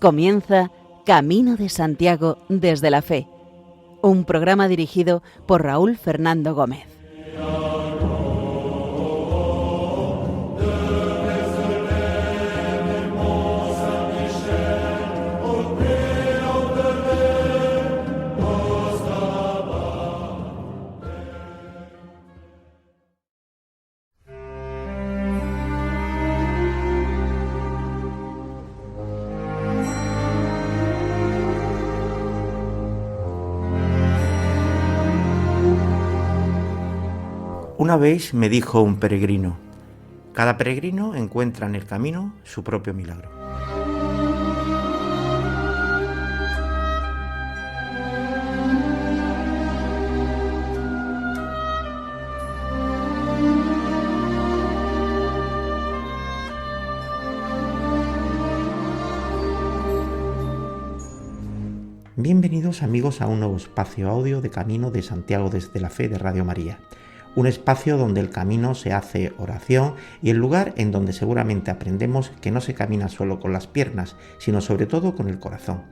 Comienza Camino de Santiago desde la Fe, un programa dirigido por Raúl Fernando Gómez. Una vez me dijo un peregrino: cada peregrino encuentra en el camino su propio milagro. Bienvenidos amigos a un nuevo espacio audio de Camino de Santiago desde la Fe de Radio María. Un espacio donde el camino se hace oración y el lugar en donde seguramente aprendemos que no se camina solo con las piernas, sino sobre todo con el corazón.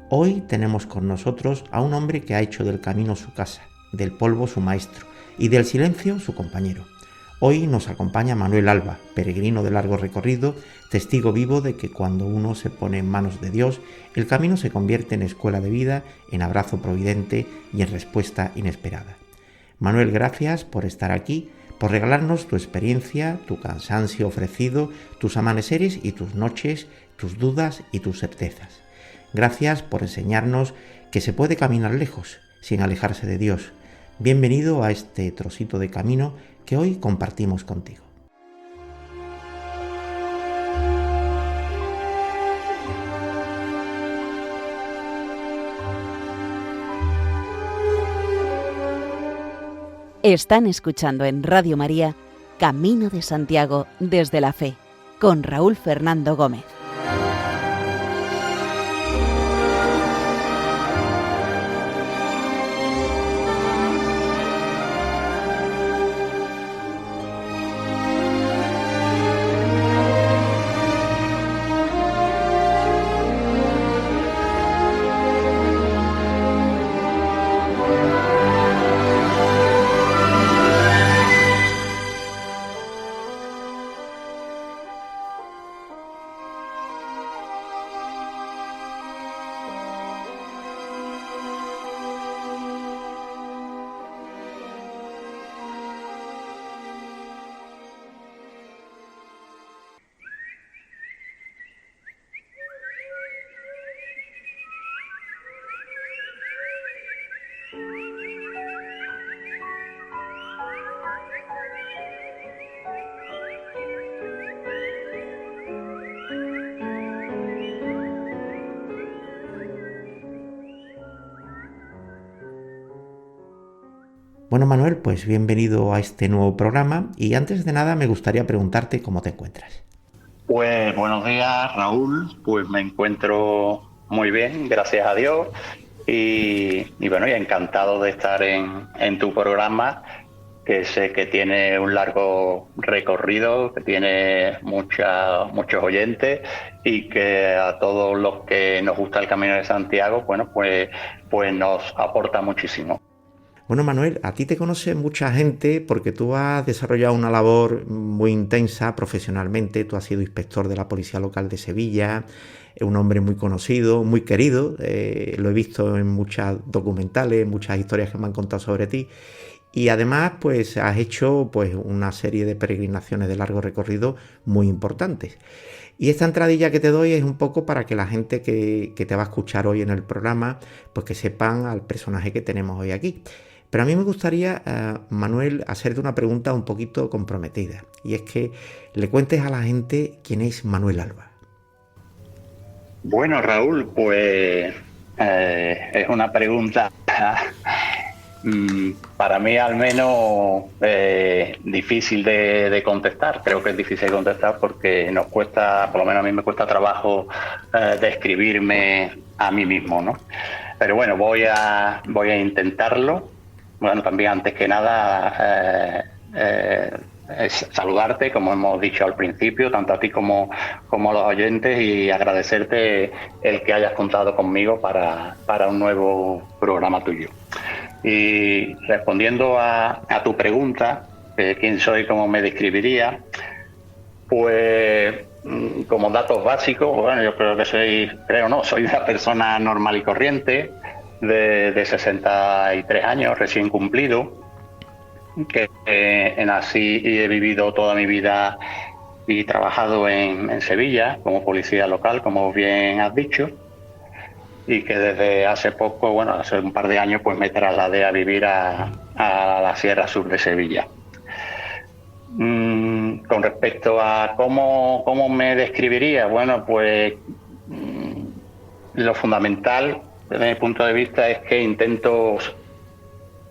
Hoy tenemos con nosotros a un hombre que ha hecho del camino su casa, del polvo su maestro y del silencio su compañero. Hoy nos acompaña Manuel Alba, peregrino de largo recorrido, testigo vivo de que cuando uno se pone en manos de Dios, el camino se convierte en escuela de vida, en abrazo providente y en respuesta inesperada. Manuel, gracias por estar aquí, por regalarnos tu experiencia, tu cansancio ofrecido, tus amaneceres y tus noches, tus dudas y tus certezas. Gracias por enseñarnos que se puede caminar lejos, sin alejarse de Dios. Bienvenido a este trocito de camino que hoy compartimos contigo. Están escuchando en Radio María Camino de Santiago desde la Fe, con Raúl Fernando Gómez. Bueno, Manuel, pues bienvenido a este nuevo programa y antes de nada me gustaría preguntarte cómo te encuentras. Pues buenos días, Raúl. Pues me encuentro muy bien, gracias a Dios y bueno, y encantado de estar en tu programa, que sé que tiene un largo recorrido, que tiene muchos oyentes y que a todos los que nos gusta el Camino de Santiago, bueno, pues nos aporta muchísimo. Bueno, Manuel, a ti te conoce mucha gente porque tú has desarrollado una labor muy intensa profesionalmente. Tú has sido inspector de la Policía Local de Sevilla, un hombre muy conocido, muy querido. Lo he visto en muchas documentales, muchas historias que me han contado sobre ti. Y además, pues has hecho pues una serie de peregrinaciones de largo recorrido muy importantes. Y esta entradilla que te doy es un poco para que la gente que te va a escuchar hoy en el programa, pues que sepan al personaje que tenemos hoy aquí. Pero a mí me gustaría, Manuel, hacerte una pregunta un poquito comprometida. Y es que le cuentes a la gente quién es Manuel Alba. Bueno, Raúl, pues es una pregunta para mí al menos difícil de contestar. Creo que es difícil de contestar porque nos cuesta, por lo menos a mí me cuesta trabajo describirme a mí mismo, ¿no? pero bueno, voy a intentarlo. Bueno, también antes que nada es saludarte, como hemos dicho al principio, tanto a ti como a los oyentes, y agradecerte el que hayas contado conmigo para un nuevo programa tuyo. Y respondiendo a tu pregunta, ¿quién soy, cómo me describiría? Pues como datos básicos, bueno, yo creo que soy una persona normal y corriente, de 63 años recién cumplido, que nací y he vivido toda mi vida y trabajado en Sevilla como policía local, como bien has dicho, y que desde hace poco, bueno, hace un par de años, pues me trasladé a vivir a la Sierra Sur de Sevilla. Con respecto a cómo me describiría, bueno, pues lo fundamental desde mi punto de vista es que intento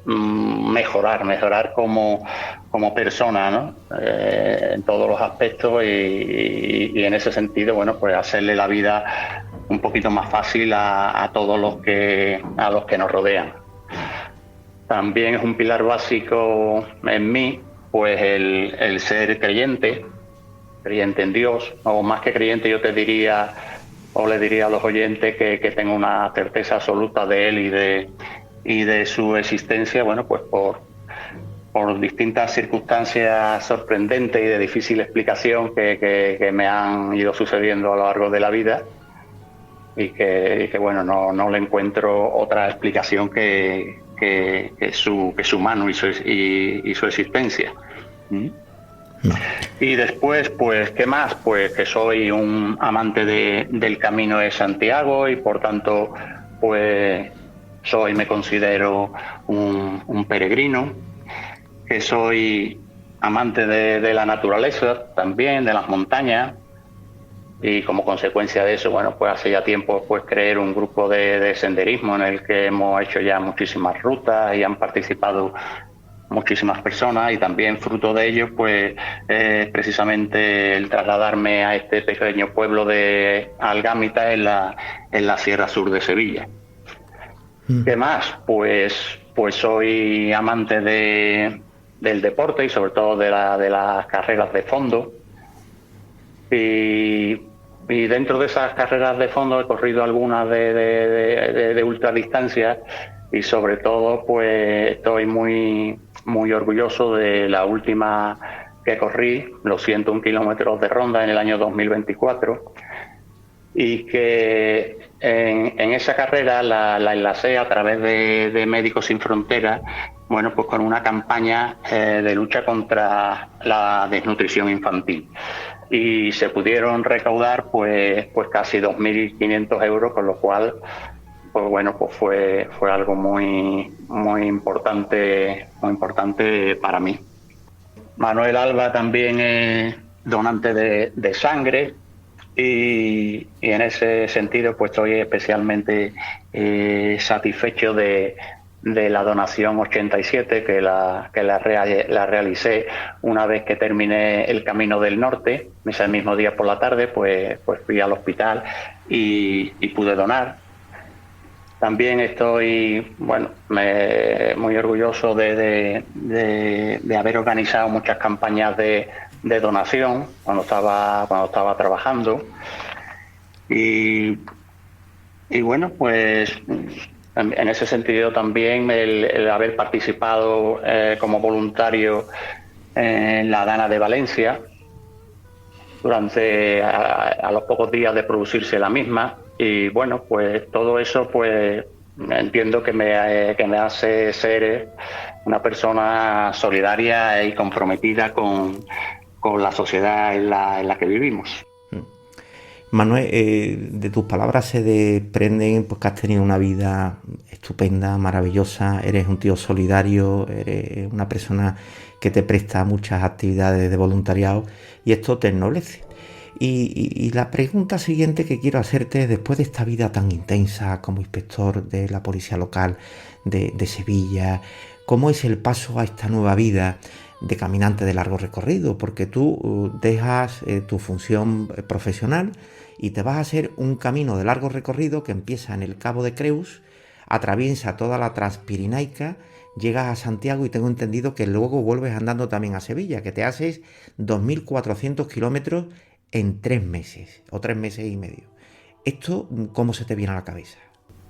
mejorar como persona, ¿no? En todos los aspectos, y en ese sentido, bueno, pues hacerle la vida un poquito más fácil a todos los que nos rodean. También es un pilar básico en mí, pues el ser creyente en Dios, o más que creyente, yo te diría, o le diría a los oyentes, que tengo una certeza absoluta de Él y de su existencia, bueno, pues por distintas circunstancias sorprendentes y de difícil explicación que me han ido sucediendo a lo largo de la vida, y que bueno, no le encuentro otra explicación que su mano y su existencia. No. Y después, pues, ¿qué más? Pues que soy un amante del Camino de Santiago, y por tanto, pues me considero un peregrino, que soy amante de la naturaleza también, de las montañas, y como consecuencia de eso, bueno, pues hace ya tiempo pues crear un grupo de senderismo en el que hemos hecho ya muchísimas rutas y han participado muchísimas personas, y también fruto de ello, pues precisamente el trasladarme a este pequeño pueblo de Algámita en la Sierra Sur de Sevilla. ¿Qué más? Pues soy amante del deporte, y sobre todo de las carreras de fondo, y dentro de esas carreras de fondo he corrido algunas de ultradistancia, y sobre todo pues estoy muy orgulloso de la última que corrí, los 101 kilómetros de ronda en el año 2024, y que en esa carrera la enlacé a través de Médicos Sin Fronteras, bueno, pues con una campaña de lucha contra la desnutrición infantil, y se pudieron recaudar pues casi 2.500 euros, con lo cual pues bueno, pues fue algo muy importante para mí. Manuel Alba también es donante de sangre, y en ese sentido pues estoy especialmente satisfecho de la donación 87 que la realicé una vez que terminé el Camino del Norte. Ese mismo día por la tarde pues fui al hospital y pude donar. También estoy muy orgulloso de haber organizado muchas campañas de donación cuando estaba trabajando, y bueno, pues en ese sentido también el haber participado como voluntario en la Dana de Valencia durante a los pocos días de producirse la misma. Y bueno, pues todo eso pues entiendo que me hace ser una persona solidaria y comprometida con la sociedad en la que vivimos. Manuel, de tus palabras se desprenden pues, que has tenido una vida estupenda, maravillosa, eres un tío solidario, eres una persona que te presta muchas actividades de voluntariado, y esto te ennoblece. Y la pregunta siguiente que quiero hacerte, después de esta vida tan intensa como inspector de la policía local de Sevilla, ¿cómo es el paso a esta nueva vida de caminante de largo recorrido? Porque tú dejas tu función profesional y te vas a hacer un camino de largo recorrido que empieza en el Cabo de Creus atraviesa toda la Transpirenaica, llegas a Santiago y tengo entendido que luego vuelves andando también a Sevilla, que te haces 2.400 kilómetros en 3 meses o 3 meses y medio. ¿Esto cómo se te viene a la cabeza?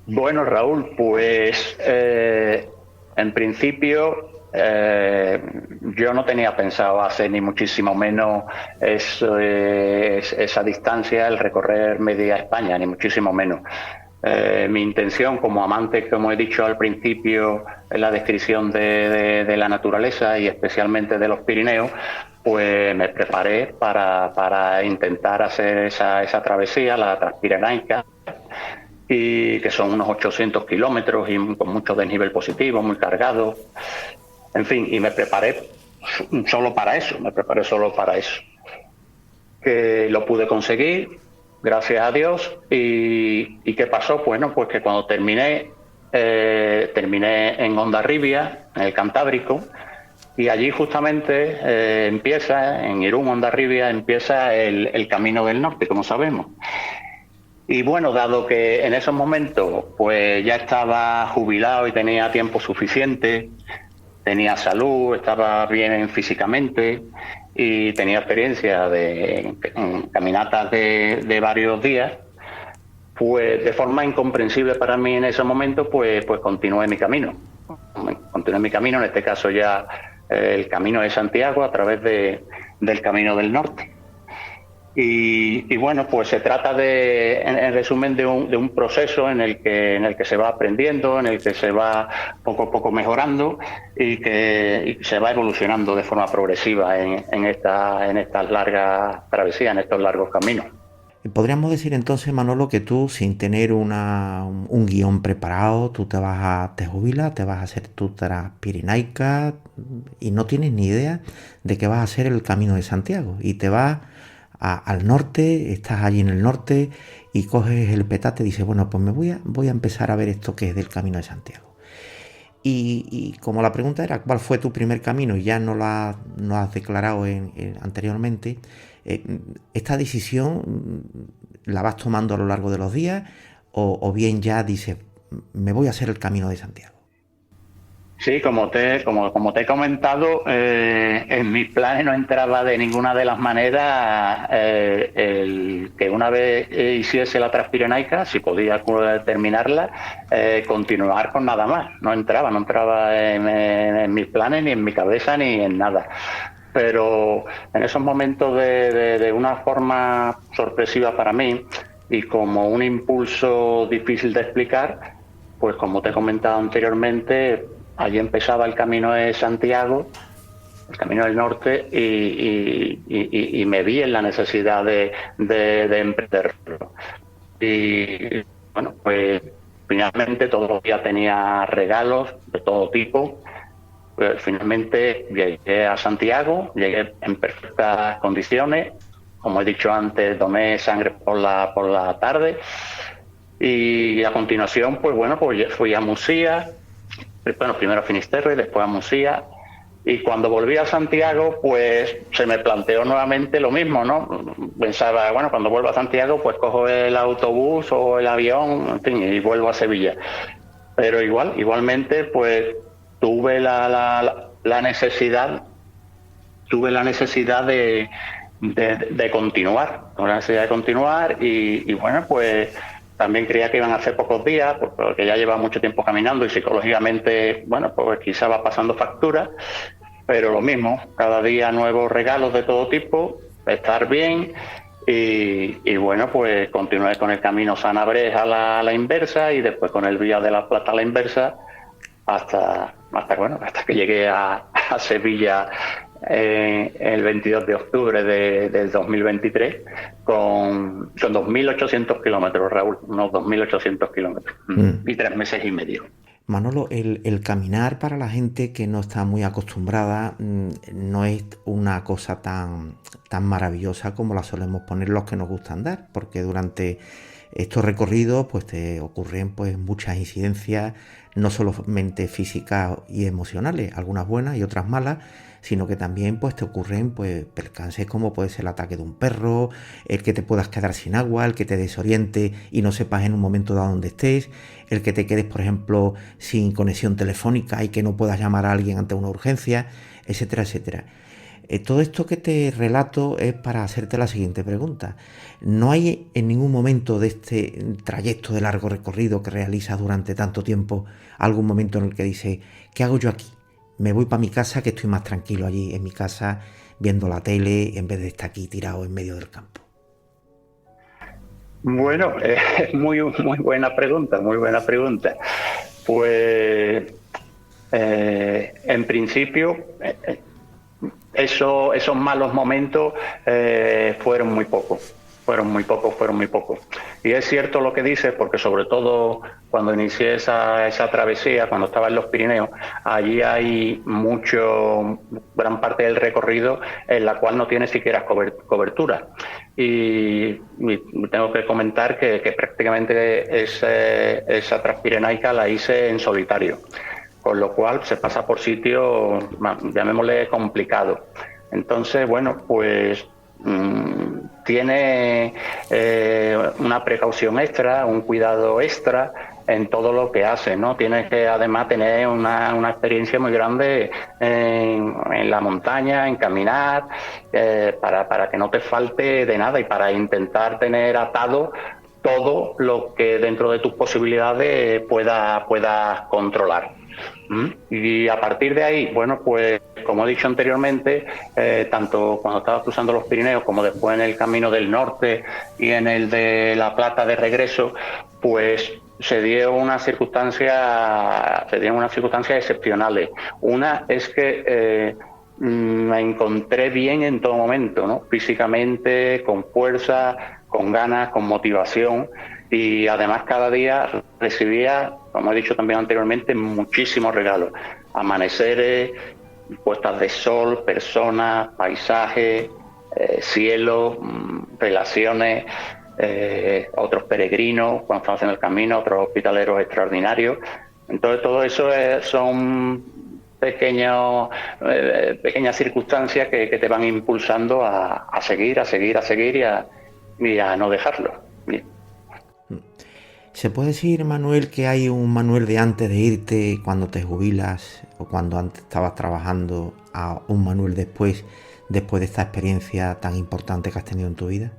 Bueno, Raúl, pues en principio yo no tenía pensado hacer ni muchísimo menos esa distancia, el recorrer media España, ni muchísimo menos. Mi intención como amante, como he dicho al principio en la descripción de la naturaleza y especialmente de los Pirineos, pues me preparé para intentar hacer esa travesía, la Transpirenaica, y que son unos 800 kilómetros y con mucho desnivel positivo, muy cargado. En fin, y me preparé solo para eso, Que lo pude conseguir, gracias a Dios. ¿Y qué pasó? Bueno, pues que cuando terminé en Hondarribia, en el Cantábrico, y allí justamente empieza, en Irún, Hondarribia, empieza el Camino del Norte, como sabemos. Y bueno, dado que en esos momentos pues ya estaba jubilado y tenía tiempo suficiente, tenía salud, estaba bien físicamente y tenía experiencia de caminatas de varios días, pues de forma incomprensible para mí en ese momento, pues continué mi camino. En este caso ya el Camino de Santiago a través del Camino del Norte. Y bueno, pues se trata en resumen de un proceso en el que se va aprendiendo, en el que se va poco a poco mejorando y que se va evolucionando de forma progresiva en estas largas travesías, en estos largos caminos. Podríamos decir entonces, Manolo, que tú, sin tener un guión preparado, tú te jubilas, te vas a hacer tu Transpirenaica y no tienes ni idea de que vas a hacer el Camino de Santiago y te vas al norte, estás allí en el norte y coges el petate y dices, bueno, pues voy a empezar a ver esto que es del Camino de Santiago. Y como la pregunta era cuál fue tu primer camino y ya no has declarado anteriormente, ¿esta decisión la vas tomando a lo largo de los días o bien ya dices, me voy a hacer el Camino de Santiago? Sí, como te he comentado, en mis planes no entraba de ninguna de las maneras el que una vez hiciese la Transpirenaica, si podía terminarla, continuar con nada más. No entraba en mis planes, ni en mi cabeza, ni en nada. Pero en esos momentos de una forma sorpresiva para mí y como un impulso difícil de explicar, pues como te he comentado anteriormente, allí empezaba el Camino de Santiago, el Camino del Norte, y me vi en la necesidad de emprenderlo. Y bueno, pues finalmente todos los días tenía regalos de todo tipo. Pues finalmente llegué a Santiago, llegué en perfectas condiciones. Como he dicho antes, tomé sangre por la tarde. Y a continuación, pues bueno, pues fui a Musía. Bueno, primero a Finisterre, después a Musía, y cuando volví a Santiago, pues se me planteó nuevamente lo mismo, ¿no? Pensaba, bueno, cuando vuelvo a Santiago, pues cojo el autobús o el avión, en fin, y vuelvo a Sevilla. Pero igualmente, pues tuve la necesidad de continuar, y bueno, pues también creía que iban a ser pocos días, porque ya llevaba mucho tiempo caminando y psicológicamente, bueno, pues quizá va pasando factura, pero lo mismo, cada día nuevos regalos de todo tipo, estar bien, y bueno, pues continué con el camino Sanabres a la inversa y después con el Vía de la Plata a la inversa hasta que llegué a Sevilla el 22 de octubre del 2023 con 2.800 kilómetros, Raúl, unos 2.800 kilómetros y 3 meses y medio. Manolo, el caminar para la gente que no está muy acostumbrada no es una cosa tan maravillosa como la solemos poner los que nos gusta andar, porque durante Estos recorridos pues te ocurren pues muchas incidencias, no solamente físicas y emocionales, algunas buenas y otras malas, sino que también pues te ocurren pues percances como puede ser el ataque de un perro, el que te puedas quedar sin agua, el que te desoriente y no sepas en un momento dado dónde estés, el que te quedes por ejemplo sin conexión telefónica y que no puedas llamar a alguien ante una urgencia, etcétera, etcétera. Todo esto que te relato es para hacerte la siguiente pregunta. ¿No hay en ningún momento de este trayecto de largo recorrido que realizas durante tanto tiempo algún momento en el que dices, ¿qué hago yo aquí? Me voy para mi casa, que estoy más tranquilo allí en mi casa viendo la tele en vez de estar aquí tirado en medio del campo? Bueno, muy buena pregunta, muy buena pregunta. Pues en principio, esos malos momentos fueron muy pocos. Fueron muy pocos. Y es cierto lo que dices, porque sobre todo cuando inicié esa travesía, cuando estaba en los Pirineos, allí hay gran parte del recorrido en la cual no tiene siquiera cobertura. Y tengo que comentar que prácticamente esa Transpirenaica la hice en solitario, con lo cual se pasa por sitios, llamémosle, complicados. Entonces, bueno, pues tiene una precaución extra, un cuidado extra en todo lo que hace, ¿no? Tienes que además tener una experiencia muy grande en la montaña, en caminar, para que no te falte de nada y para intentar tener atado todo lo que dentro de tus posibilidades puedas controlar. Y a partir de ahí, bueno, pues como he dicho anteriormente, tanto cuando estaba cruzando los Pirineos como después en el Camino del Norte y en el de La Plata de regreso, pues se dieron unas circunstancias excepcionales. Una es que me encontré bien en todo momento, ¿no? Físicamente, con fuerza, con ganas, con motivación, y además cada día recibía, como he dicho también anteriormente, muchísimos regalos. Amaneceres, puestas de sol, personas, paisajes, cielo, relaciones, otros peregrinos cuando están haciendo el camino, otros hospitaleros extraordinarios. Entonces todo eso son pequeñas circunstancias que te van impulsando a seguir y a no dejarlo. Bien. ¿Se puede decir, Manuel, que hay un Manuel de antes de irte cuando te jubilas o cuando antes estabas trabajando a un Manuel después de esta experiencia tan importante que has tenido en tu vida?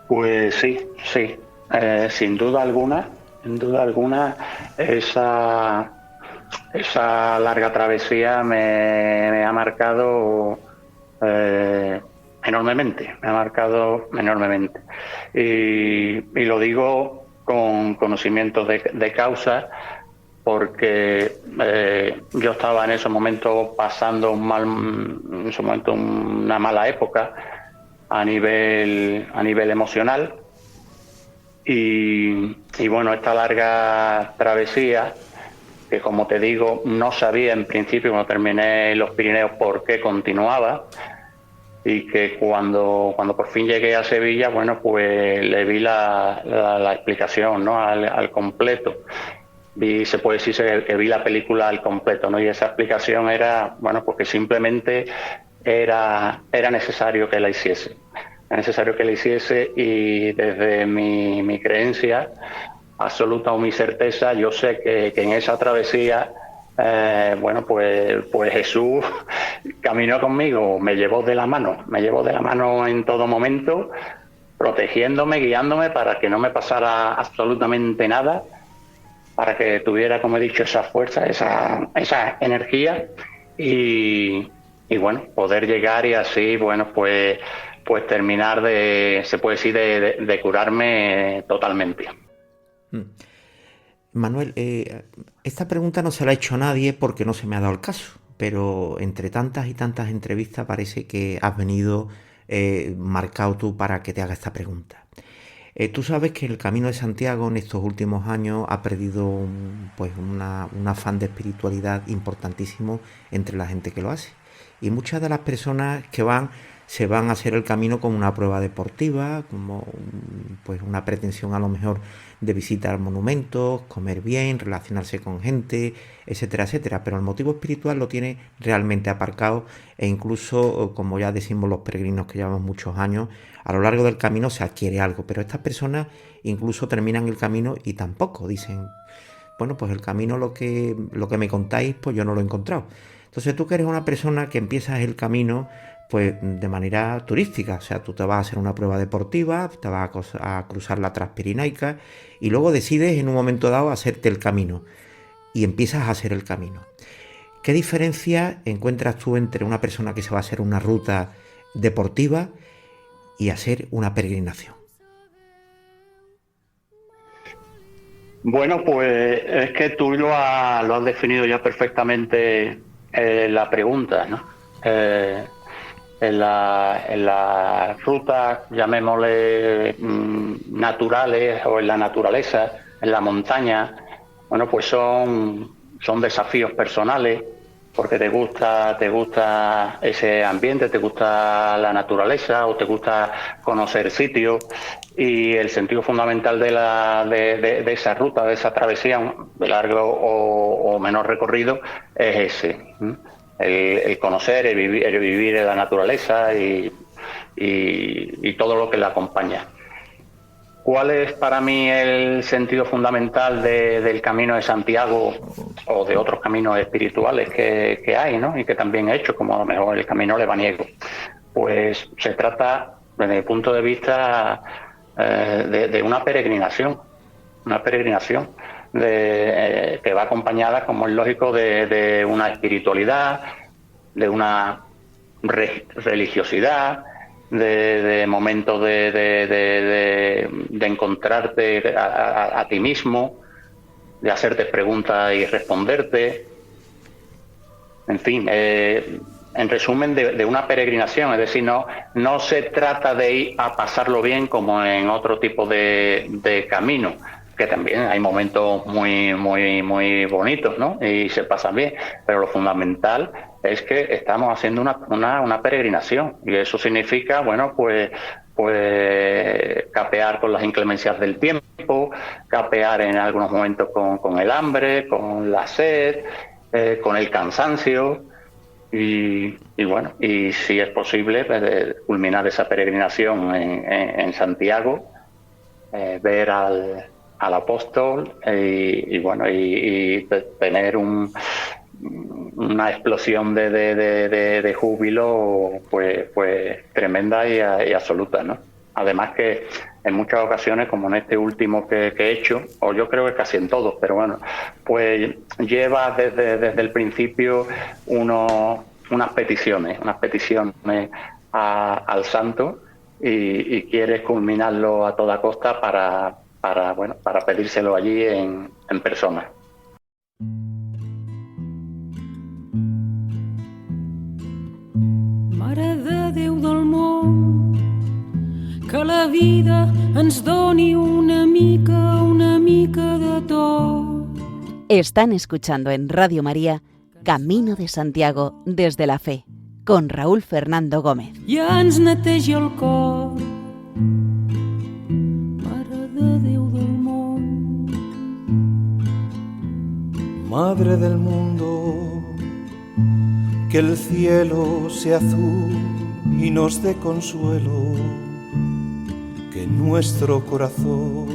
Pues sí. Sin duda alguna, esa larga travesía me ha marcado enormemente, y lo digo con conocimiento de causa, porque yo estaba en ese momento pasando una mala época a nivel emocional, y bueno, esta larga travesía, que como te digo no sabía en principio cuando terminé los Pirineos por qué continuaba, y que cuando por fin llegué a Sevilla, bueno, pues le vi la explicación, ¿no? al completo. Se puede decir que vi la película al completo, ¿no? Y esa explicación era, bueno, porque simplemente era necesario que la hiciese. Era necesario que la hiciese, y desde mi creencia absoluta o mi certeza, yo sé que en esa travesía, bueno, pues Jesús caminó conmigo, me llevó de la mano en todo momento, protegiéndome, guiándome para que no me pasara absolutamente nada, para que tuviera, como he dicho, esa fuerza, esa energía, y bueno, poder llegar y así, bueno, pues terminar se puede decir, de curarme totalmente. Manuel, esta pregunta no se la ha hecho a nadie porque no se me ha dado el caso, pero entre tantas y tantas entrevistas parece que has venido marcado tú para que te haga esta pregunta. Tú sabes que el Camino de Santiago en estos últimos años ha perdido un afán de espiritualidad importantísimo entre la gente que lo hace. Y muchas de las personas que van se van a hacer el camino como una prueba deportiva, como pues una pretensión a lo mejor de visitar monumentos, comer bien, relacionarse con gente, etcétera, etcétera. Pero el motivo espiritual lo tiene realmente aparcado, e incluso, como ya decimos los peregrinos que llevamos muchos años, a lo largo del camino se adquiere algo. Pero estas personas incluso terminan el camino y tampoco dicen, bueno, pues el camino, lo que me contáis, pues yo no lo he encontrado. Entonces tú, que eres una persona que empiezas el camino pues de manera turística, o sea, tú te vas a hacer una prueba deportiva, te vas a cruzar la Transpirenaica y luego decides en un momento dado hacerte el camino y empiezas a hacer el camino. ¿Qué diferencia encuentras tú entre una persona que se va a hacer una ruta deportiva y hacer una peregrinación? Bueno, pues es que tú lo has definido ya perfectamente la pregunta, ¿no? En las rutas, llamémosle naturales, o en la naturaleza, en la montaña, bueno, pues son desafíos personales, porque te gusta ese ambiente, te gusta la naturaleza o te gusta conocer sitios, y el sentido fundamental de esa ruta, de esa travesía, de largo o menor recorrido, es ese, ¿sí? El conocer, el vivir en la naturaleza y todo lo que la acompaña. ¿Cuál es para mí el sentido fundamental del Camino de Santiago o de otros caminos espirituales que hay, ¿no? Y que también he hecho, como a lo mejor el Camino Lebaniego? Pues se trata, desde mi punto de vista, de una peregrinación que va acompañada, como es lógico, de una espiritualidad, de una religiosidad, de momentos de encontrarte a ti mismo, de hacerte preguntas y responderte, en fin, en resumen, de una peregrinación. Es decir, no se trata de ir a pasarlo bien como en otro tipo de camino, que también hay momentos muy bonitos, ¿no? Y se pasan bien, pero lo fundamental es que estamos haciendo una peregrinación, y eso significa, bueno, pues capear con las inclemencias del tiempo, capear en algunos momentos con el hambre, con la sed, con el cansancio, y bueno, y si es posible, pues, culminar esa peregrinación en Santiago, ver al apóstol y bueno, y tener una explosión de júbilo pues tremenda y absoluta, ¿no? Además que en muchas ocasiones, como en este último que he hecho, o yo creo que casi en todos, pero bueno, pues lleva desde el principio unas peticiones al santo, y quieres culminarlo a toda costa para pedírselo allí en persona. Mare de Déu del món, que la vida ens doni una mica de tot. Están escuchando en Radio María Camino de Santiago desde la Fe, con Raúl Fernando Gómez. I ens neteja el cor. Mare de Déu del món. Madre del mundo, que el cielo sea azul y nos dé consuelo, que en nuestro corazón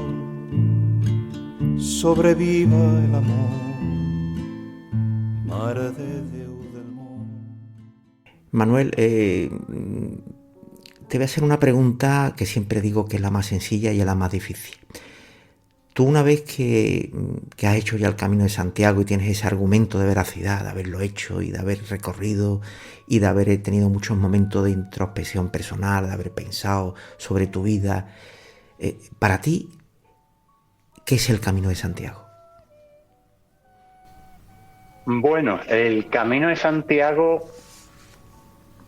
sobreviva el amor. Mare de Déu del món. Manuel, te voy a hacer una pregunta que siempre digo que es la más sencilla y es la más difícil. Tú, una vez que has hecho ya el Camino de Santiago y tienes ese argumento de veracidad, de haberlo hecho y de haber recorrido y de haber tenido muchos momentos de introspección personal, de haber pensado sobre tu vida, para ti, ¿qué es el Camino de Santiago? Bueno, el Camino de Santiago,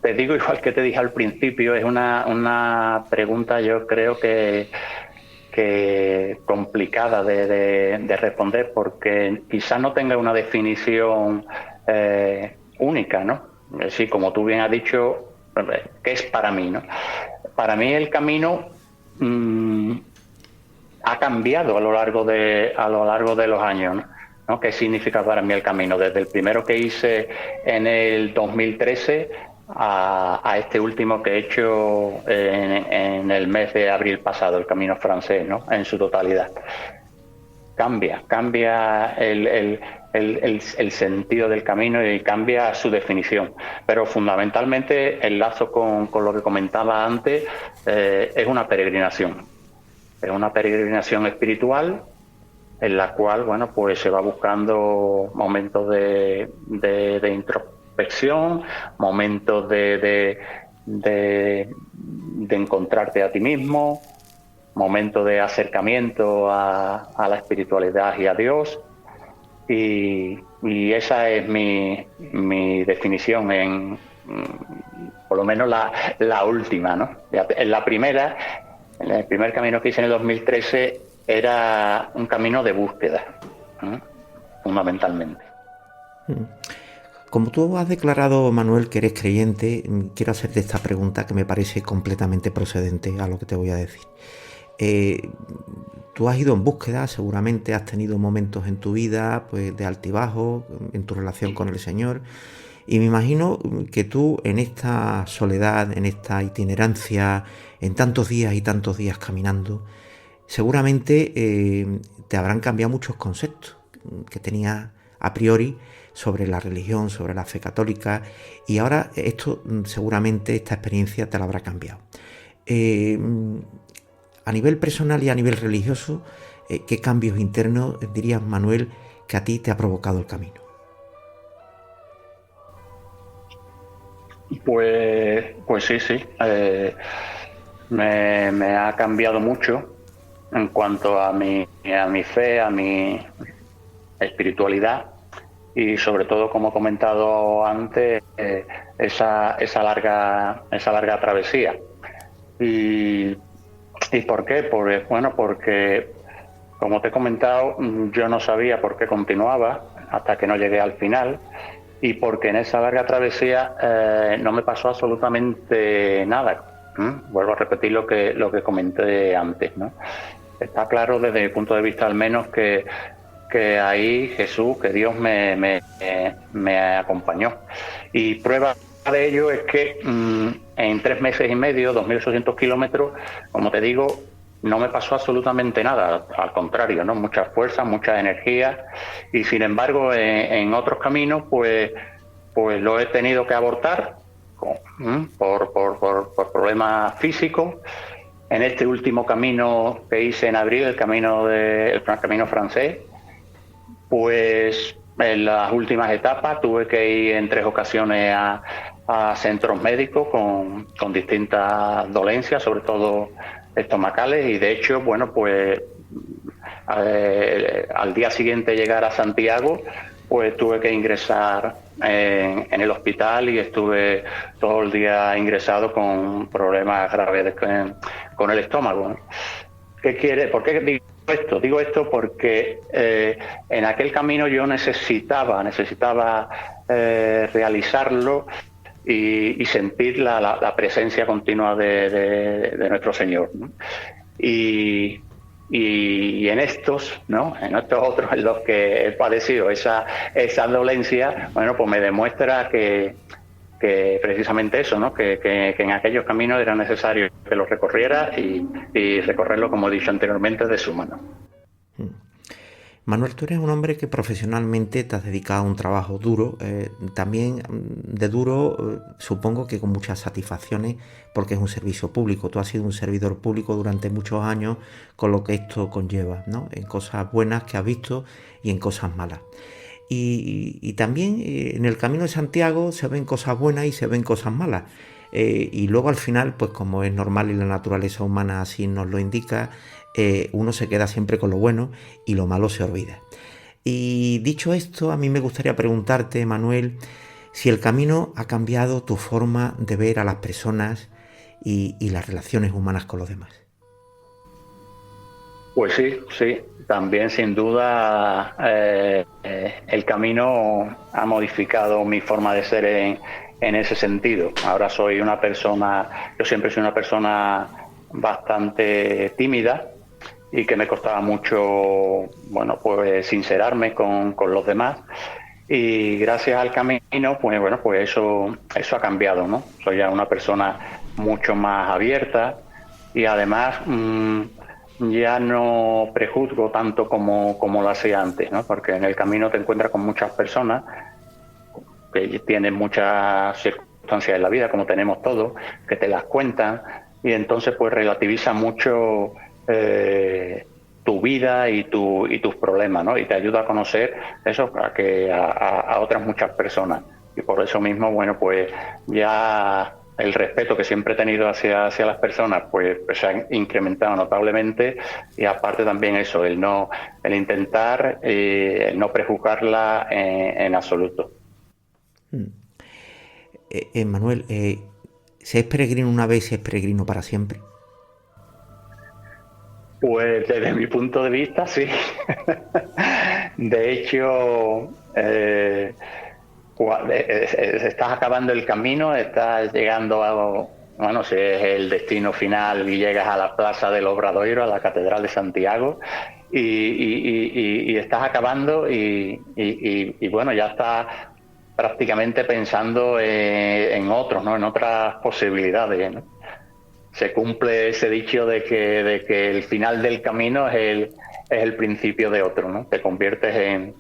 te digo igual que te dije al principio, es una pregunta, yo creo que complicada de responder, porque quizás no tenga una definición única, ¿no? Sí, como tú bien has dicho, ¿Qué es para mí, no? Para mí el camino ha cambiado a lo largo de los años, ¿no? ¿Qué significa para mí el camino? Desde el primero que hice en el 2013 a este último que he hecho en el mes de abril pasado, el camino francés, ¿no? En su totalidad. Cambia el sentido del camino y cambia su definición. Pero fundamentalmente el lazo con lo que comentaba antes es una peregrinación. Es una peregrinación espiritual en la cual, bueno, pues se va buscando momentos de introspección, momentos de encontrarte a ti mismo, momentos de acercamiento a la espiritualidad y a Dios. Y esa es mi definición por lo menos la última, ¿no? En el primer camino que hice en el 2013 era un camino de búsqueda, ¿no? Fundamentalmente. Como tú has declarado, Manuel, que eres creyente, quiero hacerte esta pregunta que me parece completamente procedente a lo que te voy a decir. Tú has ido en búsqueda, seguramente has tenido momentos en tu vida pues de altibajo en tu relación con el Señor, y me imagino que tú en esta soledad, en esta itinerancia, en tantos días caminando, seguramente te habrán cambiado muchos conceptos que tenías a priori sobre la religión, sobre la fe católica, y ahora seguramente esta experiencia te la habrá cambiado. A nivel personal y a nivel religioso, ¿qué cambios internos dirías, Manuel, que a ti te ha provocado el camino? Pues sí. Me ha cambiado mucho en cuanto a mi fe, a mi espiritualidad y sobre todo, como he comentado antes, esa larga travesía. ¿Y por qué? Porque, como te he comentado, yo no sabía por qué continuaba hasta que no llegué al final, y porque en esa larga travesía no me pasó absolutamente nada. Vuelvo a repetir lo que comenté antes, ¿no? Está claro desde mi punto de vista al menos que ahí Jesús, que Dios me acompañó. Y prueba de ello es que en 3 meses y medio, 2.800 kilómetros, como te digo, no me pasó absolutamente nada, al contrario, ¿no? Mucha fuerza, mucha energía, y sin embargo en otros caminos pues lo he tenido que abortar por problemas físicos. En este último camino que hice en abril, el camino francés, pues en las últimas etapas tuve que ir en 3 ocasiones a centros médicos con distintas dolencias, sobre todo estomacales, y de hecho, bueno, pues al día siguiente de llegar a Santiago, pues tuve que ingresar en el hospital y estuve todo el día ingresado con problemas graves con el estómago, ¿no? ¿Por qué digo esto? Digo esto porque en aquel camino yo necesitaba realizarlo y sentir la presencia continua de nuestro Señor, ¿no? Y en estos, ¿no? En estos otros en los que he padecido esa dolencia, bueno, pues me demuestra que precisamente eso, ¿no? Que en aquellos caminos era necesario que los recorriera y recorrerlo, como he dicho anteriormente, de su mano. Manuel, tú eres un hombre que profesionalmente te has dedicado a un trabajo duro, también de duro, supongo que con muchas satisfacciones, porque es un servicio público. Tú has sido un servidor público durante muchos años, con lo que esto conlleva, ¿no? En cosas buenas que has visto y en cosas malas. Y también en el Camino de Santiago se ven cosas buenas y se ven cosas malas. Y luego al final, pues como es normal y la naturaleza humana así nos lo indica, uno se queda siempre con lo bueno y lo malo se olvida. Y dicho esto, a mí me gustaría preguntarte, Manuel, si el camino ha cambiado tu forma de ver a las personas y las relaciones humanas con los demás. Pues sí, también sin duda el camino ha modificado mi forma de ser en ese sentido. Ahora yo siempre soy una persona bastante tímida y que me costaba mucho, bueno, pues sincerarme con los demás. Y gracias al camino, pues bueno, pues eso ha cambiado, ¿no? Soy ya una persona mucho más abierta y además ya no prejuzgo tanto como lo hacía antes, ¿no? Porque en el camino te encuentras con muchas personas que tienen muchas circunstancias en la vida, como tenemos todos, que te las cuentan, y entonces pues relativiza mucho tu vida y tus problemas, ¿no? Y te ayuda a conocer eso a otras muchas personas. Y por eso mismo, bueno, pues ya el respeto que siempre he tenido hacia las personas, pues se ha incrementado notablemente, y aparte también eso, el intentar no prejuzgarla en absoluto. Manuel, ¿se es peregrino una vez, se es peregrino para siempre? Pues desde mi punto de vista, sí. De hecho, estás acabando el camino, estás llegando bueno, si es el destino final y llegas a la Plaza del Obradoiro, a la Catedral de Santiago, y estás acabando y bueno, ya estás prácticamente pensando en otros, ¿no? En otras posibilidades, ¿no? Se cumple ese dicho de que el final del camino es el principio de otro, ¿no? Te conviertes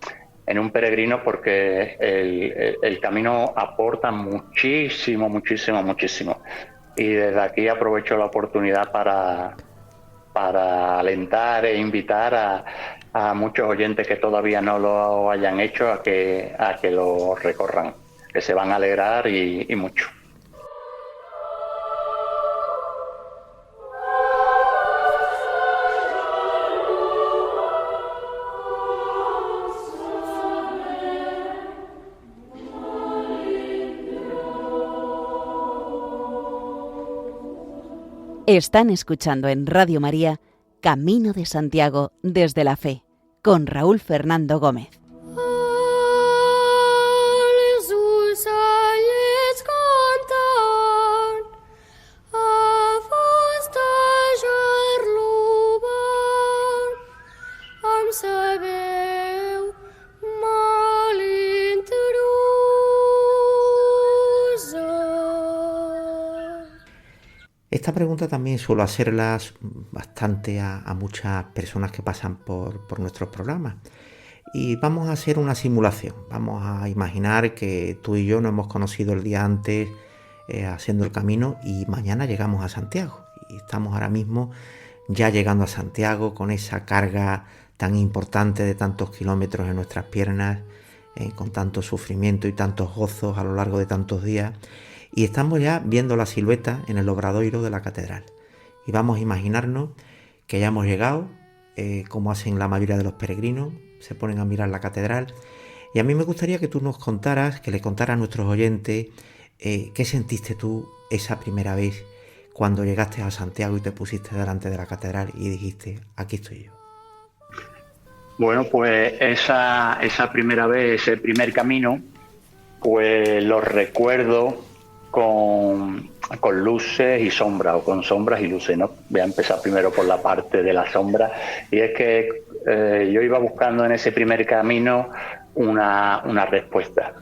en un peregrino porque el camino aporta muchísimo, muchísimo, muchísimo. Y desde aquí aprovecho la oportunidad para alentar e invitar a muchos oyentes que todavía no lo hayan hecho a que lo recorran, que se van a alegrar y mucho. Están escuchando en Radio María Camino de Santiago desde la Fe, con Raúl Fernando Gómez. Esta pregunta también suelo hacerlas bastante a muchas personas que pasan por nuestros programas. Y vamos a hacer una simulación. Vamos a imaginar que tú y yo nos hemos conocido el día antes haciendo el camino y mañana llegamos a Santiago. Y estamos ahora mismo ya llegando a Santiago con esa carga tan importante de tantos kilómetros en nuestras piernas, con tanto sufrimiento y tantos gozos a lo largo de tantos días. Y estamos ya viendo la silueta en el obradoiro de la catedral. Y vamos a imaginarnos que ya hemos llegado, como hacen la mayoría de los peregrinos, se ponen a mirar la catedral. Y a mí me gustaría que tú nos contaras, que le contaras a nuestros oyentes, qué sentiste tú esa primera vez cuando llegaste a Santiago y te pusiste delante de la catedral y dijiste, aquí estoy yo. Bueno, pues esa primera vez, ese primer camino, pues lo recuerdo con luces y sombras, o con sombras y luces, ¿no? Voy a empezar primero por la parte de la sombra, y es que yo iba buscando en ese primer camino una respuesta.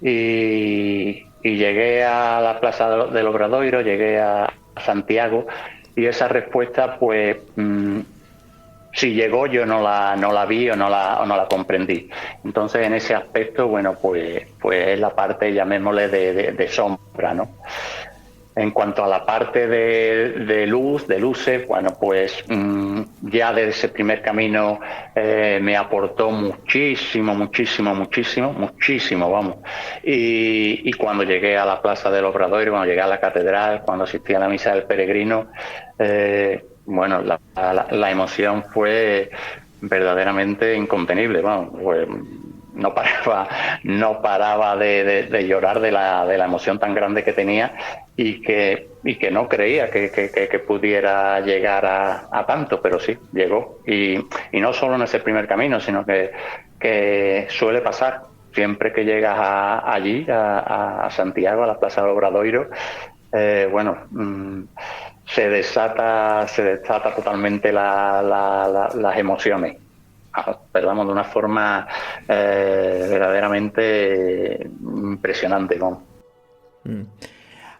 Y llegué a la Plaza del Obradoiro, llegué a Santiago, y esa respuesta, pues, si llegó, yo no la vi o no la comprendí. Entonces, en ese aspecto, bueno, pues es la parte, llamémosle, de sombra, ¿no? En cuanto a la parte de luces, bueno, pues ya desde ese primer camino me aportó muchísimo, vamos. Y cuando llegué a la Plaza del Obradoiro, cuando llegué a la catedral, cuando asistí a la misa del peregrino, bueno, la emoción fue verdaderamente incontenible, vamos, pues no paraba de llorar de la emoción tan grande que tenía y que no creía que pudiera llegar a tanto, pero sí, llegó. Y no solo en ese primer camino, sino que suele pasar siempre que llegas allí, a Santiago, a la Plaza del Obradoiro, se desata totalmente las emociones. Perdamos, de una forma verdaderamente impresionante, ¿no?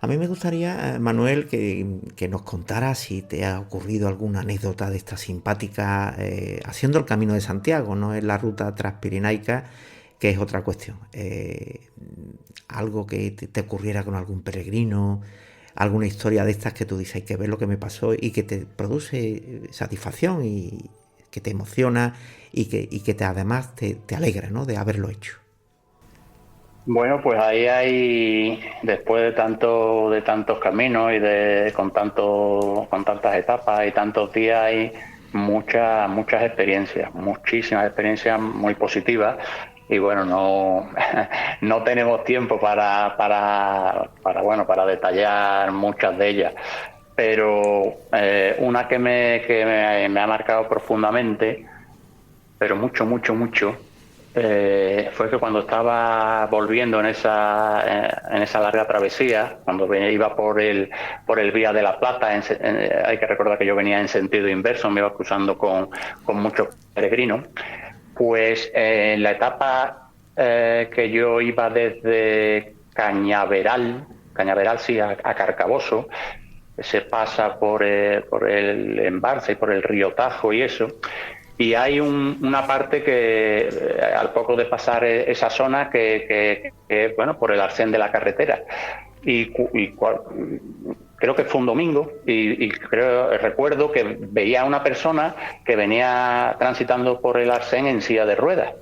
A mí me gustaría, Manuel, que nos contaras si te ha ocurrido alguna anécdota de esta simpática haciendo el Camino de Santiago, no es la ruta transpirenaica, que es otra cuestión. Algo que te ocurriera con algún peregrino, alguna historia de estas que tú dices, hay que ver lo que me pasó y que te produce satisfacción y que te emociona y que además te alegra, ¿no?, de haberlo hecho. Bueno, pues ahí hay, después de tantos caminos y con tantas etapas y tantos días, hay muchas experiencias, muchísimas experiencias muy positivas. Y bueno, no tenemos tiempo para detallar muchas de ellas, pero una que me ha marcado profundamente, pero mucho, fue que cuando estaba volviendo en esa larga travesía, cuando iba por el Vía de la Plata, hay que recordar que yo venía en sentido inverso, me iba cruzando con muchos peregrinos. Pues en la etapa que yo iba desde Cañaveral sí, a Carcaboso, se pasa por el Embalse y por el río Tajo y eso, y hay una parte que al poco de pasar esa zona que por el arcén de la carretera, creo que fue un domingo y recuerdo que veía a una persona que venía transitando por el arcén en silla de ruedas.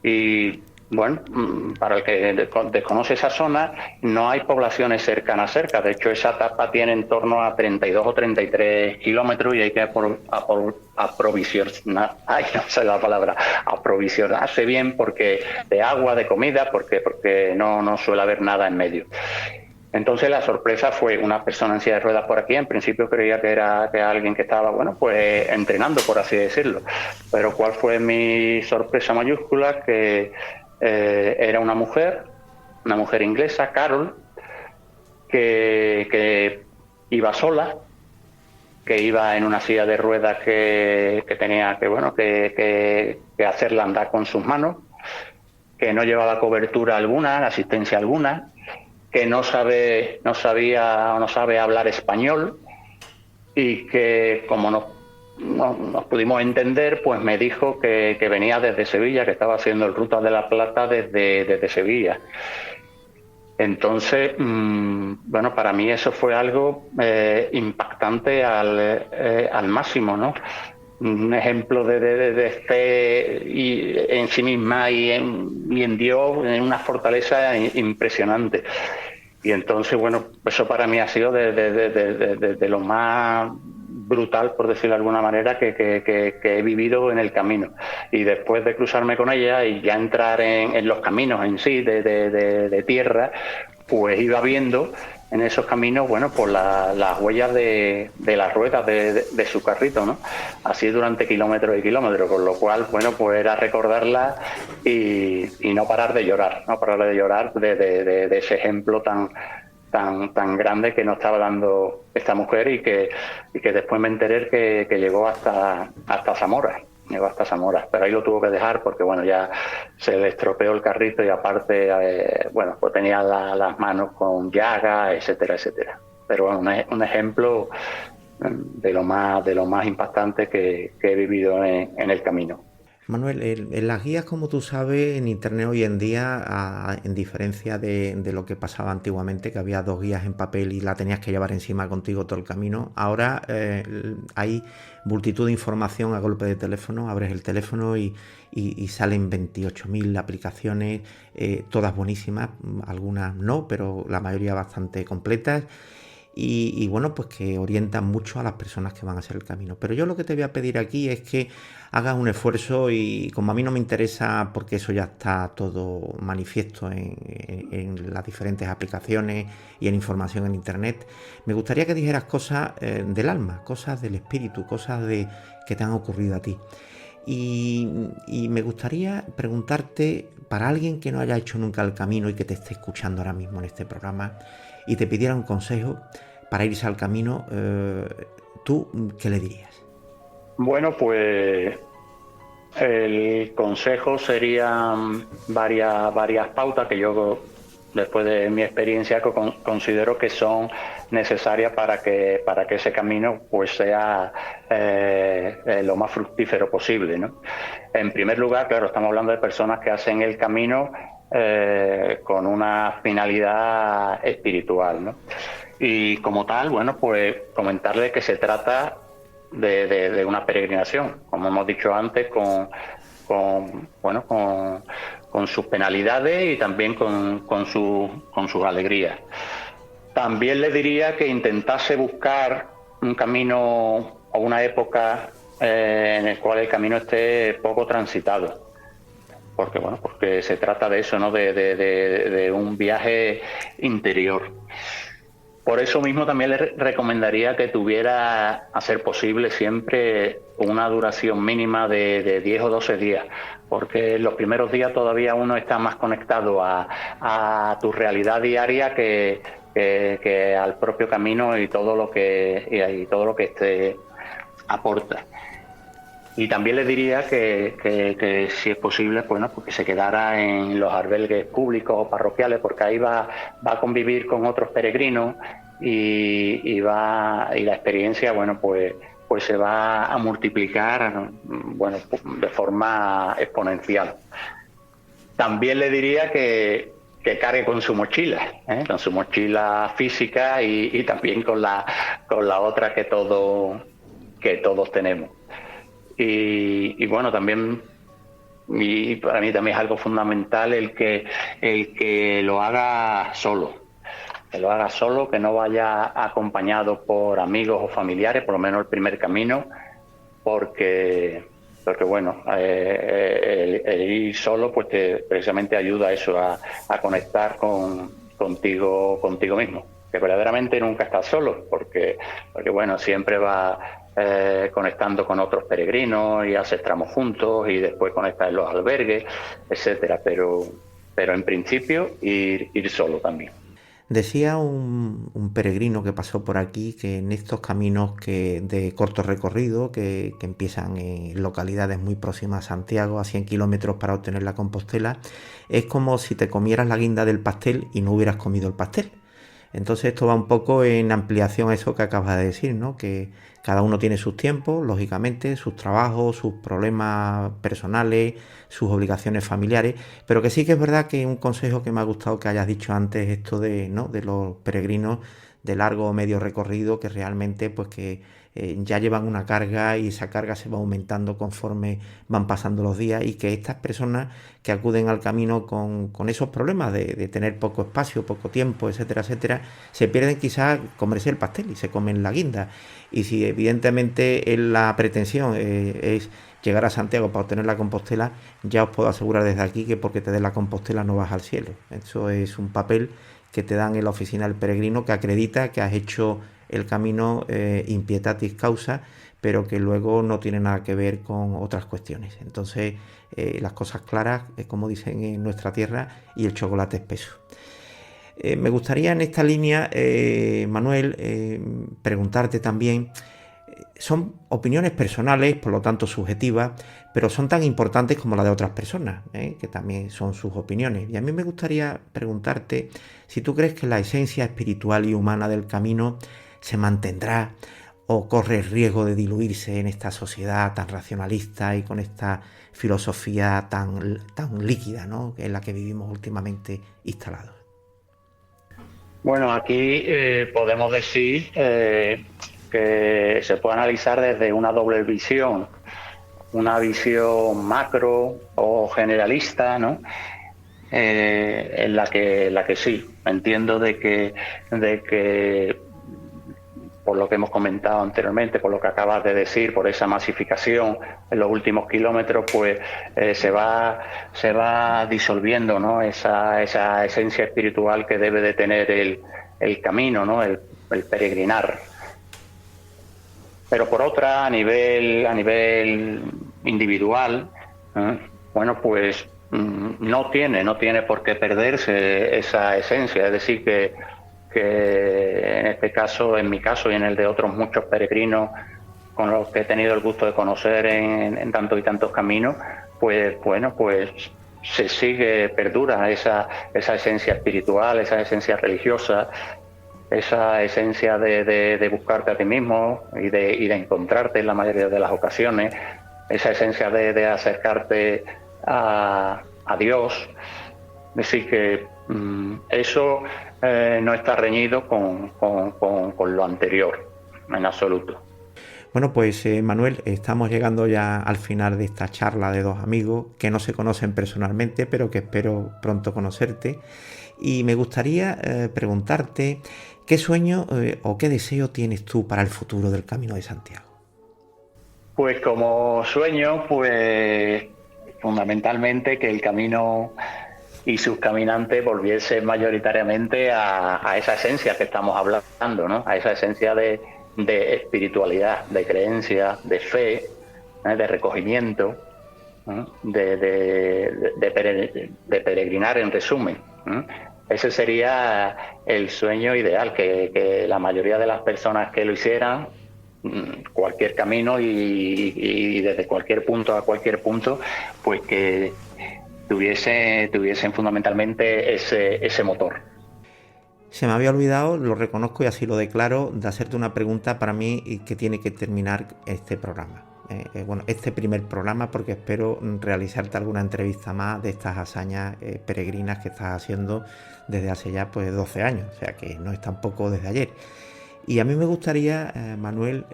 Y bueno, para el que desconoce esa zona, no hay poblaciones cercanas cerca. De hecho, esa etapa tiene en torno a 32 o 33 kilómetros y hay que aprovisionarse bien de agua, de comida, porque no suele haber nada en medio. Entonces la sorpresa fue una persona en silla de ruedas por aquí. En principio creía que era alguien que estaba, entrenando, por así decirlo. Pero ¿cuál fue mi sorpresa mayúscula? Que era una mujer inglesa, Carol, que iba sola, que iba en una silla de ruedas que tenía que hacerla andar con sus manos, que no llevaba cobertura alguna, asistencia alguna, que no sabe hablar español, y que como nos pudimos entender, pues me dijo que venía desde Sevilla, que estaba haciendo el Ruta de la Plata desde Sevilla. Entonces, para mí eso fue algo impactante al máximo, ¿no? Un ejemplo de fe en sí misma y en Dios, en una fortaleza impresionante. Y entonces, eso para mí ha sido de lo más brutal, por decirlo de alguna manera, que he vivido en el camino. Y después de cruzarme con ella y ya entrar en los caminos en sí, de tierra, pues iba viendo en esos caminos, pues las huellas de las ruedas de su carrito, ¿no? Así durante kilómetros y kilómetros, con lo cual, pues era recordarla y no parar de llorar, de ese ejemplo tan grande que nos estaba dando esta mujer y que después me enteré que llegó hasta Zamora. Pero ahí lo tuvo que dejar porque ya se le estropeó el carrito y aparte pues tenía las manos con llagas, etcétera. Pero un ejemplo de lo más impactante que he vivido en el camino. Manuel, en las guías, como tú sabes, en internet hoy en día, en diferencia de lo que pasaba antiguamente, que había 2 guías en papel y la tenías que llevar encima contigo todo el camino, ahora hay multitud de información a golpe de teléfono. Abres el teléfono y salen 28.000 aplicaciones, todas buenísimas, algunas no, pero la mayoría bastante completas. Y pues que orientan mucho a las personas que van a hacer el camino. Pero yo lo que te voy a pedir aquí es que hagas un esfuerzo, y como a mí no me interesa, porque eso ya está todo manifiesto en las diferentes aplicaciones y en información en internet, me gustaría que dijeras cosas del alma, cosas del espíritu, cosas que te han ocurrido a ti. Y me gustaría preguntarte para alguien que no haya hecho nunca el camino y que te esté escuchando ahora mismo en este programa y te pidiera un consejo para irse al camino, ¿tú qué le dirías? Bueno, pues el consejo serían varias pautas que yo, después de mi experiencia, considero que son necesarias para que ese camino pues sea lo más fructífero posible, ¿no? En primer lugar, claro, estamos hablando de personas que hacen el camino con una finalidad espiritual, ¿no? Y como tal, bueno, pues comentarle que se trata de una peregrinación, como hemos dicho antes, con sus penalidades y también con sus alegrías. También le diría que intentase buscar un camino o una época en el cual el camino esté poco transitado, porque se trata de eso, ¿no? De un viaje interior. Por eso mismo también le recomendaría que tuviera, a ser posible, siempre una duración mínima de 10 o 12 días, porque en los primeros días todavía uno está más conectado a tu realidad diaria que al propio camino y todo lo que te aporta. Y también les diría que si es posible, bueno, pues que se quedara en los albergues públicos o parroquiales, porque ahí va a convivir con otros peregrinos y la experiencia, bueno, pues se va a multiplicar, bueno, de forma exponencial. También le diría que cargue con su mochila física y también con la otra que todos tenemos. Y bueno, también, y para mí también es algo fundamental el que lo haga solo, que no vaya acompañado por amigos o familiares, por lo menos el primer camino, porque bueno, el ir solo pues precisamente ayuda a eso, a conectar contigo mismo, que verdaderamente nunca estás solo, porque bueno, siempre va conectando con otros peregrinos y haces tramos juntos y después conectas en los albergues, etcétera, pero en principio ir solo también. Decía un peregrino que pasó por aquí que en estos caminos de corto recorrido que empiezan en localidades muy próximas a Santiago, a 100 kilómetros para obtener la Compostela, es como si te comieras la guinda del pastel y no hubieras comido el pastel. Entonces esto va un poco en ampliación a eso que acabas de decir, ¿no? Que cada uno tiene sus tiempos, lógicamente, sus trabajos, sus problemas personales, sus obligaciones familiares, pero que sí que es verdad que un consejo que me ha gustado que hayas dicho antes, esto de los peregrinos de largo o medio recorrido, que realmente pues que ya llevan una carga y esa carga se va aumentando conforme van pasando los días, y que estas personas que acuden al camino con esos problemas de tener poco espacio, poco tiempo, etcétera, etcétera, se pierden quizás comerse el pastel y se comen la guinda. Y si evidentemente la pretensión es llegar a Santiago para obtener la Compostela, ya os puedo asegurar desde aquí que porque te den la Compostela no vas al cielo. Eso es un papel que te dan en la oficina del peregrino que acredita que has hecho el camino in pietatis causa, pero que luego no tiene nada que ver con otras cuestiones. Entonces, las cosas claras, como dicen en nuestra tierra, y el chocolate espeso. Me gustaría en esta línea, Manuel, preguntarte también, son opiniones personales, por lo tanto subjetivas, pero son tan importantes como las de otras personas, que también son sus opiniones. Y a mí me gustaría preguntarte si tú crees que la esencia espiritual y humana del camino se mantendrá o corre el riesgo de diluirse en esta sociedad tan racionalista y con esta filosofía tan líquida, ¿no?, en la que vivimos últimamente instalados. Bueno, aquí podemos decir que se puede analizar desde una doble visión, una visión macro o generalista, ¿no? En la que sí, entiendo de que por lo que hemos comentado anteriormente, por lo que acabas de decir, por esa masificación en los últimos kilómetros, pues se va disolviendo, ¿no?, esa esencia espiritual que debe de tener el camino, ¿no?, el peregrinar. Pero por otra, a nivel individual, bueno, pues no tiene por qué perderse esa esencia. Es decir, que en este caso, en mi caso y en el de otros muchos peregrinos con los que he tenido el gusto de conocer en tantos y tantos caminos, pues bueno, pues se sigue, perdura esa esencia espiritual, esa esencia religiosa, esa esencia de buscarte a ti mismo y de encontrarte en la mayoría de las ocasiones, esa esencia de acercarte a Dios. Es decir, que eso no está reñido con lo anterior, en absoluto. Bueno, pues Manuel, estamos llegando ya al final de esta charla de dos amigos que no se conocen personalmente, pero que espero pronto conocerte. Y me gustaría preguntarte qué sueño o qué deseo tienes tú para el futuro del Camino de Santiago. Pues como sueño, pues fundamentalmente que el camino y sus caminantes volviesen mayoritariamente a esa esencia que estamos hablando, ¿no? A esa esencia de espiritualidad, de creencia, de fe, de recogimiento, de peregrinar en resumen. Ese sería el sueño ideal, que la mayoría de las personas que lo hicieran, cualquier camino y desde cualquier punto a cualquier punto, pues que tuviesen fundamentalmente ese motor. Se me había olvidado, lo reconozco y así lo declaro, de hacerte una pregunta para mí y que tiene que terminar este programa. Bueno, este primer programa, porque espero realizarte alguna entrevista más de estas hazañas peregrinas que estás haciendo desde hace ya pues 12 años, o sea que no es tampoco desde ayer. Y a mí me gustaría, Manuel,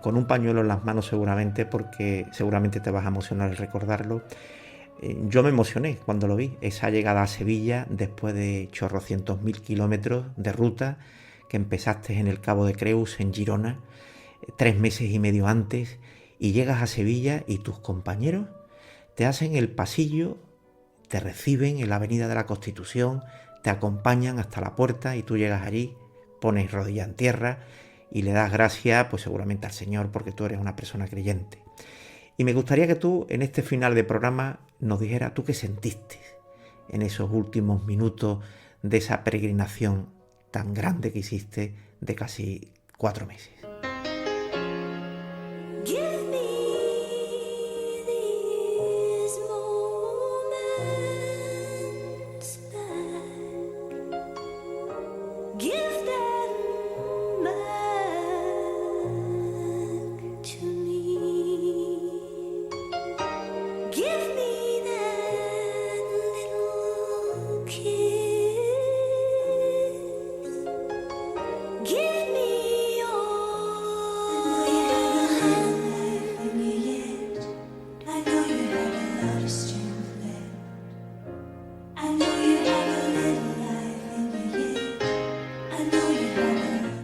con un pañuelo en las manos seguramente, porque seguramente te vas a emocionar al recordarlo. Yo me emocioné cuando lo vi, esa llegada a Sevilla después de chorrocientos mil kilómetros de ruta que empezaste en el Cabo de Creus, en Girona, 3 meses y medio antes, y llegas a Sevilla y tus compañeros te hacen el pasillo, te reciben en la Avenida de la Constitución, te acompañan hasta la puerta y tú llegas allí, pones rodilla en tierra y le das gracias pues seguramente al Señor porque tú eres una persona creyente. Y me gustaría que tú, en este final de programa, nos dijeras tú qué sentiste en esos últimos minutos de esa peregrinación tan grande que hiciste de casi 4 meses.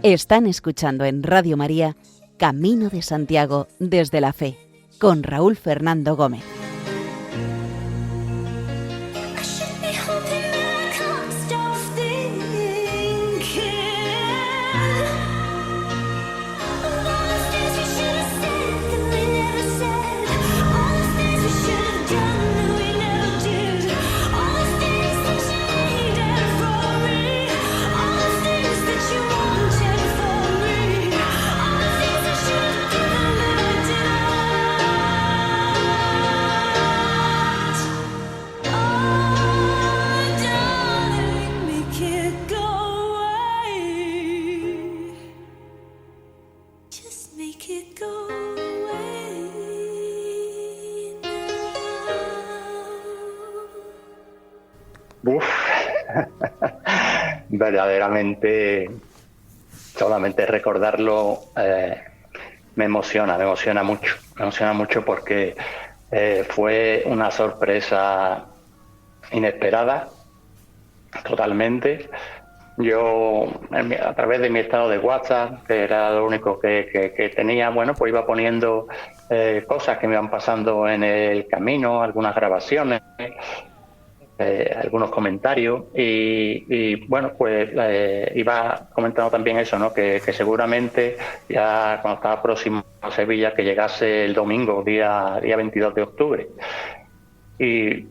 Están escuchando en Radio María Camino de Santiago desde la Fe, con Raúl Fernando Gómez. Verdaderamente, solamente recordarlo me emociona mucho porque fue una sorpresa inesperada, totalmente. Yo, a través de mi estado de WhatsApp, que era lo único que tenía, bueno, pues iba poniendo cosas que me iban pasando en el camino, algunas grabaciones, algunos comentarios y bueno, pues iba comentando también eso, ¿no? Que seguramente ya cuando estaba próximo a Sevilla, que llegase el domingo, día 22 de octubre. Y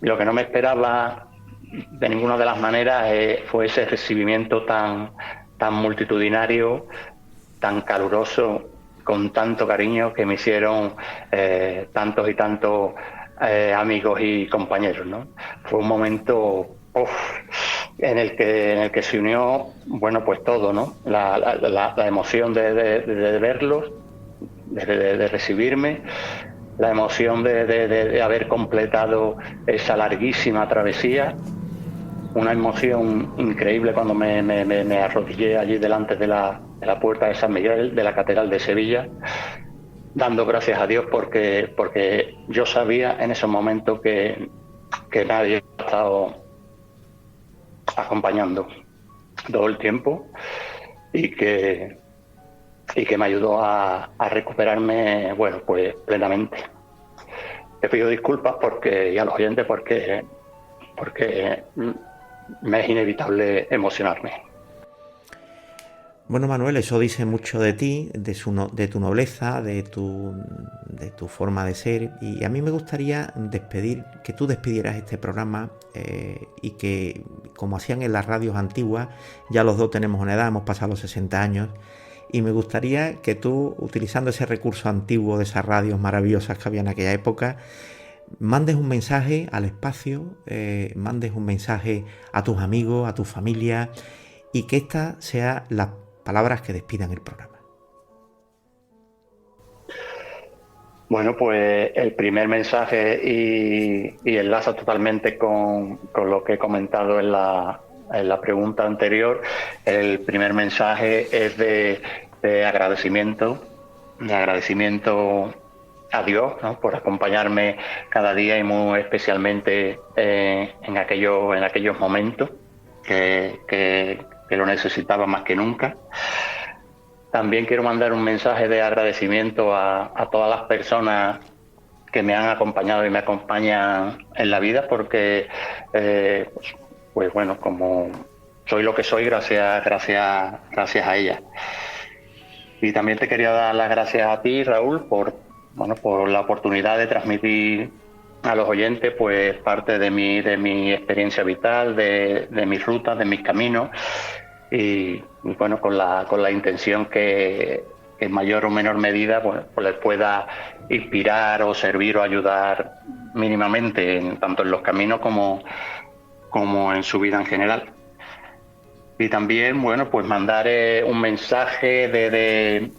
lo que no me esperaba de ninguna de las maneras fue ese recibimiento tan multitudinario, tan caluroso, con tanto cariño que me hicieron tantos y tantos amigos y compañeros, ¿no? Fue un momento en el que se unió, bueno, pues todo, ¿no? La emoción de verlos, de recibirme, la emoción de haber completado esa larguísima travesía, una emoción increíble cuando me arrodillé allí delante de la puerta de San Miguel, de la Catedral de Sevilla, dando gracias a Dios porque yo sabía en ese momento que nadie ha estado acompañando todo el tiempo y que me ayudó a recuperarme, bueno, pues plenamente. Te pido disculpas y a los oyentes porque me es inevitable emocionarme. Bueno, Manuel, eso dice mucho de ti, de tu nobleza, de tu forma de ser, y a mí me gustaría que tú despidieras este programa y que, como hacían en las radios antiguas, ya los dos tenemos una edad, hemos pasado los 60 años, y me gustaría que tú, utilizando ese recurso antiguo de esas radios maravillosas que había en aquella época, mandes un mensaje al espacio, mandes un mensaje a tus amigos, a tu familia, y que estas sean las palabras que despidan el programa. Bueno, pues el primer mensaje y enlaza totalmente con lo que he comentado en la pregunta anterior. El primer mensaje es de agradecimiento a Dios, ¿no?, por acompañarme cada día y muy especialmente en aquellos momentos que lo necesitaba más que nunca. También quiero mandar un mensaje de agradecimiento a todas las personas que me han acompañado y me acompañan en la vida, porque pues bueno, como soy lo que soy gracias a ellas. Y también te quería dar las gracias a ti, Raúl, por la oportunidad de transmitir a los oyentes pues parte de mi experiencia vital, de mis rutas, de mis caminos, y bueno, con la intención que en mayor o menor medida pues les pueda inspirar o servir o ayudar mínimamente, tanto en los caminos como en su vida en general. Y también, bueno, pues mandar un mensaje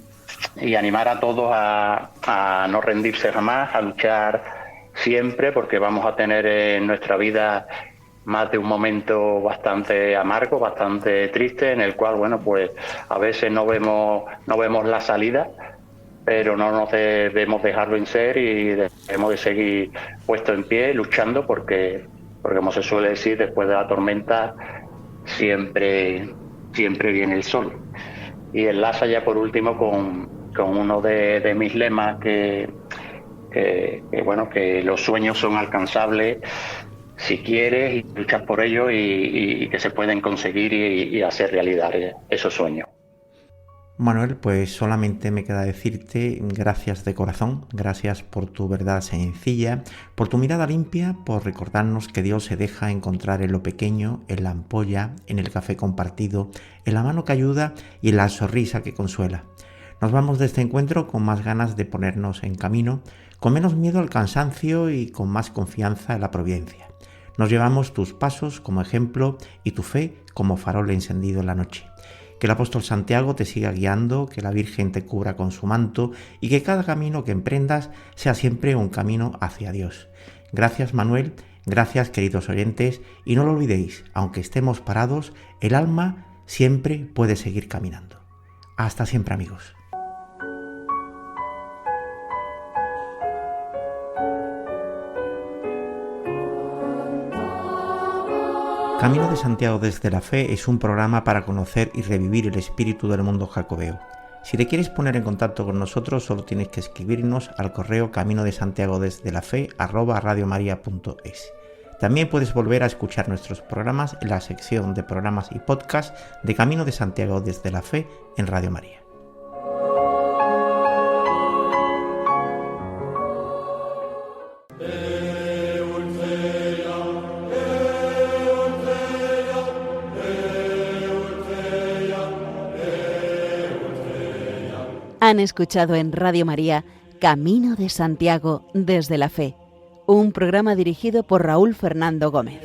y animar a todos a no rendirse jamás, a luchar siempre, porque vamos a tener en nuestra vida más de un momento bastante amargo, bastante triste, en el cual, bueno, pues a veces no vemos la salida, pero no nos debemos dejar vencer y debemos de seguir puestos en pie, luchando, porque como se suele decir, después de la tormenta siempre viene el sol. Y enlaza ya por último con uno de mis lemas que bueno, que los sueños son alcanzables si quieres y luchas por ellos, y que se pueden conseguir y hacer realidad esos sueños. Manuel, pues solamente me queda decirte gracias de corazón, gracias por tu verdad sencilla, por tu mirada limpia, por recordarnos que Dios se deja encontrar en lo pequeño, en la ampolla, en el café compartido, en la mano que ayuda y en la sonrisa que consuela. Nos vamos de este encuentro con más ganas de ponernos en camino, con menos miedo al cansancio y con más confianza en la providencia. Nos llevamos tus pasos como ejemplo y tu fe como farol encendido en la noche. Que el apóstol Santiago te siga guiando, que la Virgen te cubra con su manto y que cada camino que emprendas sea siempre un camino hacia Dios. Gracias, Manuel, gracias, queridos oyentes, y no lo olvidéis, aunque estemos parados, el alma siempre puede seguir caminando. Hasta siempre, amigos. Camino de Santiago desde la Fe es un programa para conocer y revivir el espíritu del mundo jacobeo. Si te quieres poner en contacto con nosotros, solo tienes que escribirnos al correo caminodesantiagodesdelafe@radiomaria.es. También puedes volver a escuchar nuestros programas en la sección de programas y podcasts de Camino de Santiago desde la Fe en Radio María. Han escuchado en Radio María Camino de Santiago desde la Fe, un programa dirigido por Raúl Fernando Gómez.